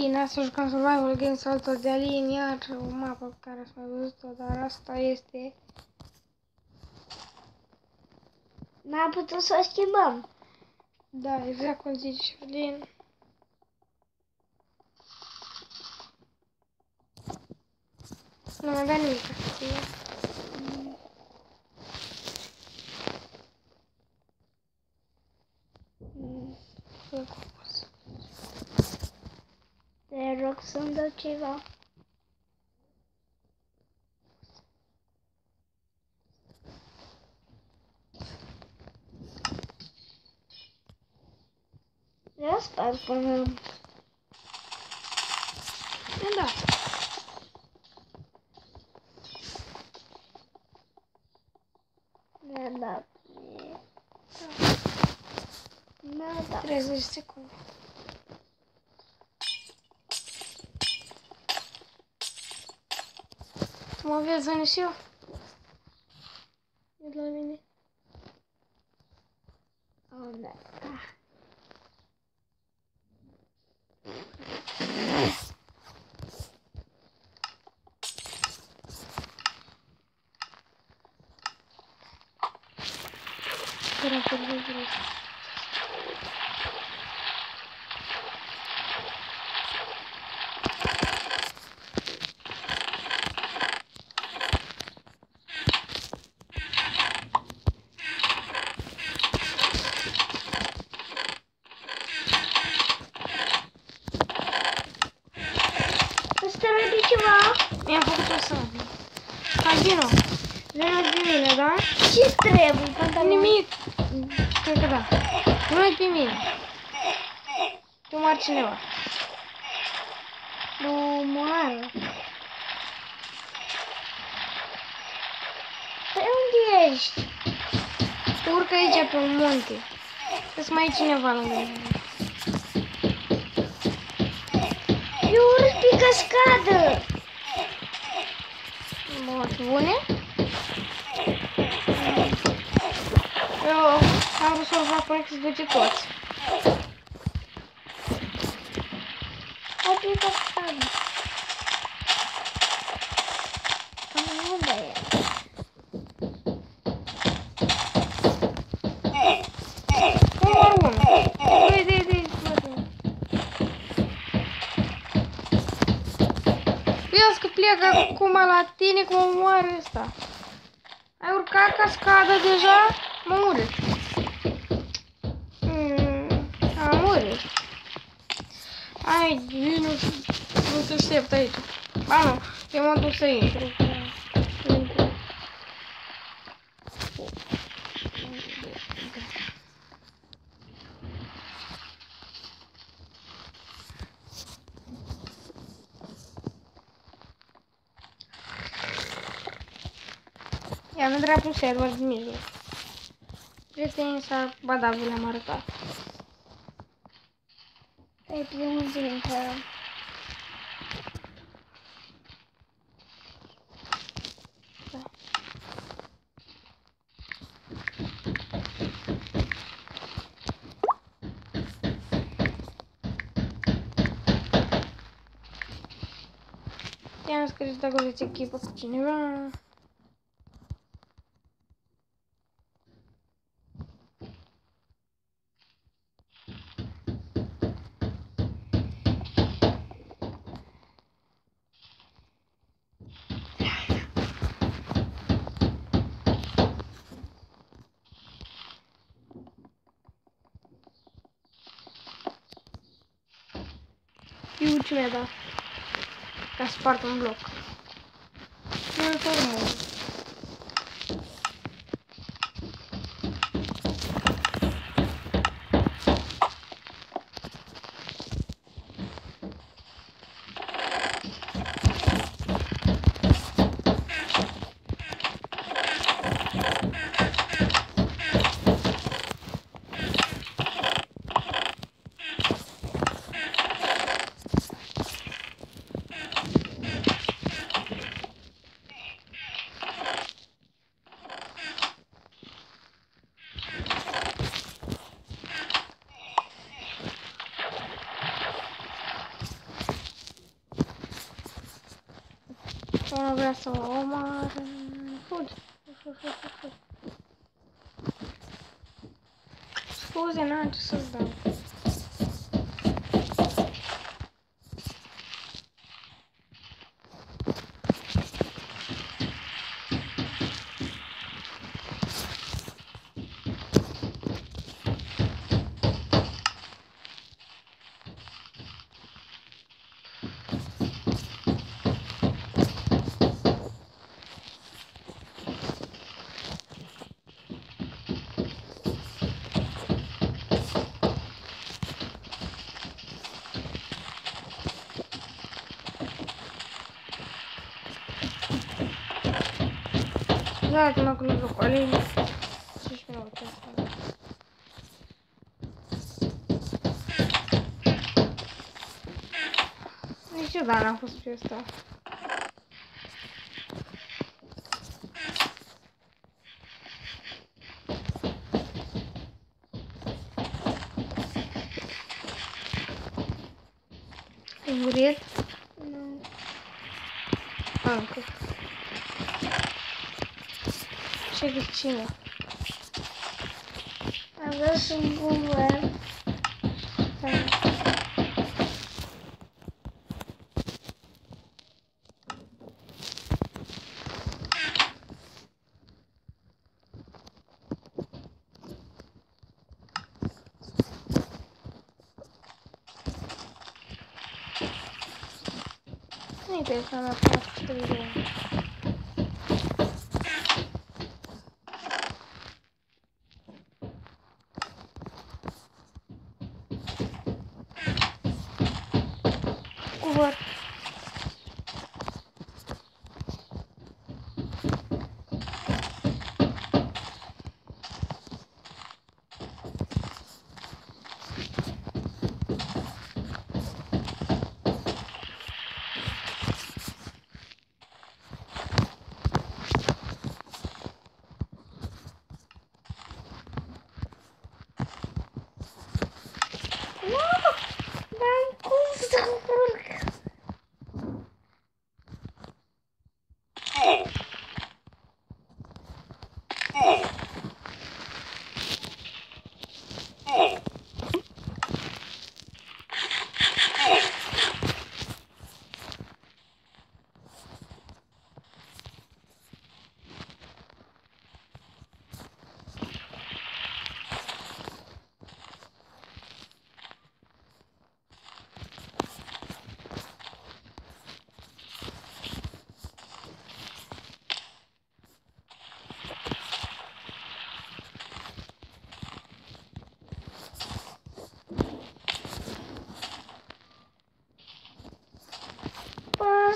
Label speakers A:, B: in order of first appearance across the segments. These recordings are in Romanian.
A: Bine, să jucăm Survival Game Salto de Alien, iar o mapă pe care ați mai văzut-o, dar asta este...
B: N-am putut să o schimbăm.
A: Da, exact cum zici, Alien. Nu mai avea nimic să fie.
B: Te rog să-mi dau ceva. Eu sper până...
A: Da.
B: Mi-a dat. Mi-a dat.
A: 30 secunde. Tu mă vezi, Zane, și eu? E de la mine.
B: Oh, da.
A: Era pe lucruri.
B: Îți trebuie ceva?
A: Mi-am făcut o sănă. Hai, vino. Vino pe mine, da?
B: Ce trebuie? Pantaloni?
A: Nimic. Cred că da. Nu pe mine. Te omoară cineva.
B: Nu moară. Păi unde ești?
A: Urcă aici pe un munte. Că mai e cineva lângă mine.
B: Eu urc pe cascadă.
A: Bun, bune? Eu am vrut să-l fac proiect să duce toți.
B: Hai pe cascadă. Unde e?
A: Numărul 1. Uite. Vezi că pleacă acum la tine cum mă moare ăsta. Ai urcat cascada deja? Mă murit. Am murit. Hai, vino, nu te aștept aici. Ba nu, eu mă duc să intru. Ia, nu dreptul server din mijloc. Prietenii sau badavul le-am arătat.
B: E primul zi intrăm.
A: Da. I-am scris dacă vreți echipă cu cineva. Știu ce mi-a dat. Ca să spart un bloc. Nu-l formul. Unul vrea să o omoare. Fugi. Scuze, n-am ce să-ți dau. Dați-mă cu lucru, Alin. 5 minute asta. Niciodată n-am fost pe ăsta. Ai murit?
B: Nu.
A: Încă. Ce de cine?
B: Am găsit un guvern.
A: Nu-i pe asta mea până cu 3 de ani. Cuvăr.
B: N-am cum să urc.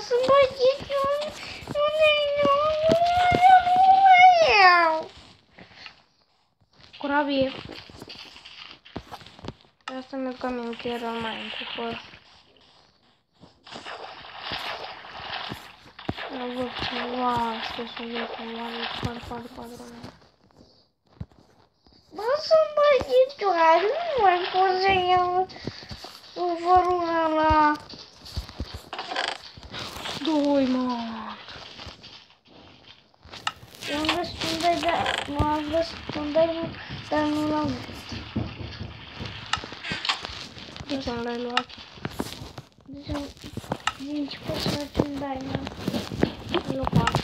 B: Să mă zic eu.
A: Corabie. Asta mi-e ca mine că era mai cu fără. Nu văd ceva, stai să văd ceva,
B: Bă, să mă zic eu, nu mai pot să iau cuvărul ăla.
A: Doi, mă.
B: Eu am găsit un dai, dar nu am găsit un dai, dar nu l-am văzut.
A: De ce nu l-ai luat?
B: Deci, din ce poți să faci un dai, mă?
A: E lopată.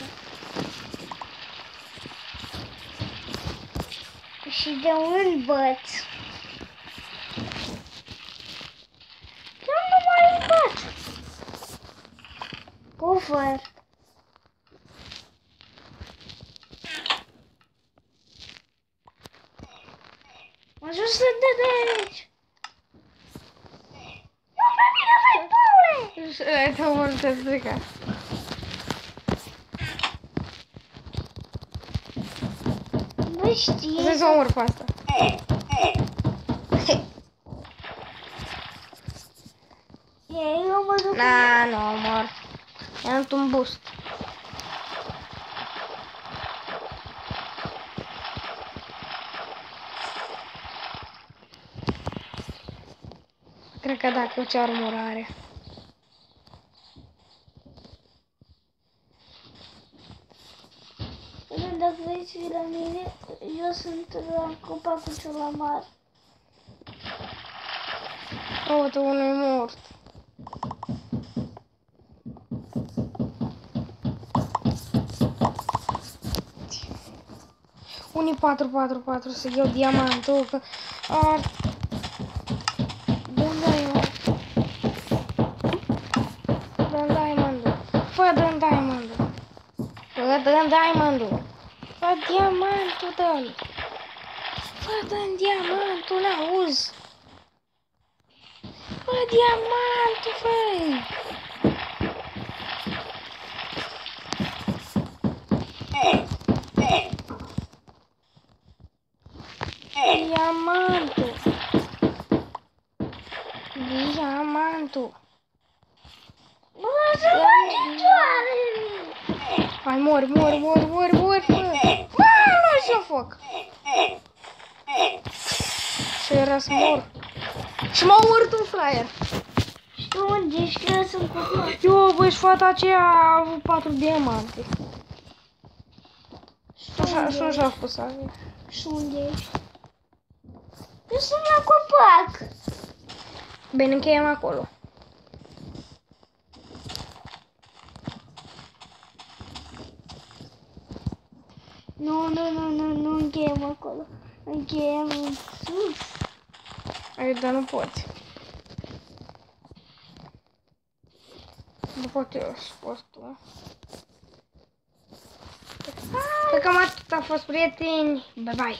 B: Și de un băț. Eu nu mai învăț. Cufăr. Mă ajut să dă de aici. Nu pe mine, vai, Paule!
A: Și ai tău mă te strica.
B: Nu știi.
A: Trebuie să omor pe asta.
B: Eu mă duc.
A: Na, nu omor. I-am dat un boost. Cred că dacă ce armură are.
B: dacă vrei să vii la mine, eu sunt la copacul cel la mare.
A: Uite, unul e mort. Unii 4 să iau diamantul, că ar... Dă-mi diamondul. Dă-mi diamondul. Fă, dă-mi diamondul. Fă, dă-mi diamondul. Fă diamantul, dă-mi. Fă, dă-mi diamantul, n-auzi. Fă diamantul, fă-i. Diamantul. Diamantul.
B: Bă, să faci cioare!
A: Hai, mori, fă. Bă, nu și-o foc. Și era să mor. Și m-a omorât un flyer.
B: Și tu unde ești? Că sunt copac.
A: Eu, băi, și fata aceea a avut 4 diamante. Și nu și-a făcut să avea.
B: Și unde ești? Eu sunt la copac.
A: Bine, încheiem acolo.
B: Nu încheiem acolo. Încheiem în sus.
A: Ai, dar nu poți. Nu pot eu și poți tu. Cred că cam atât a fost, prieteni. Bye bye.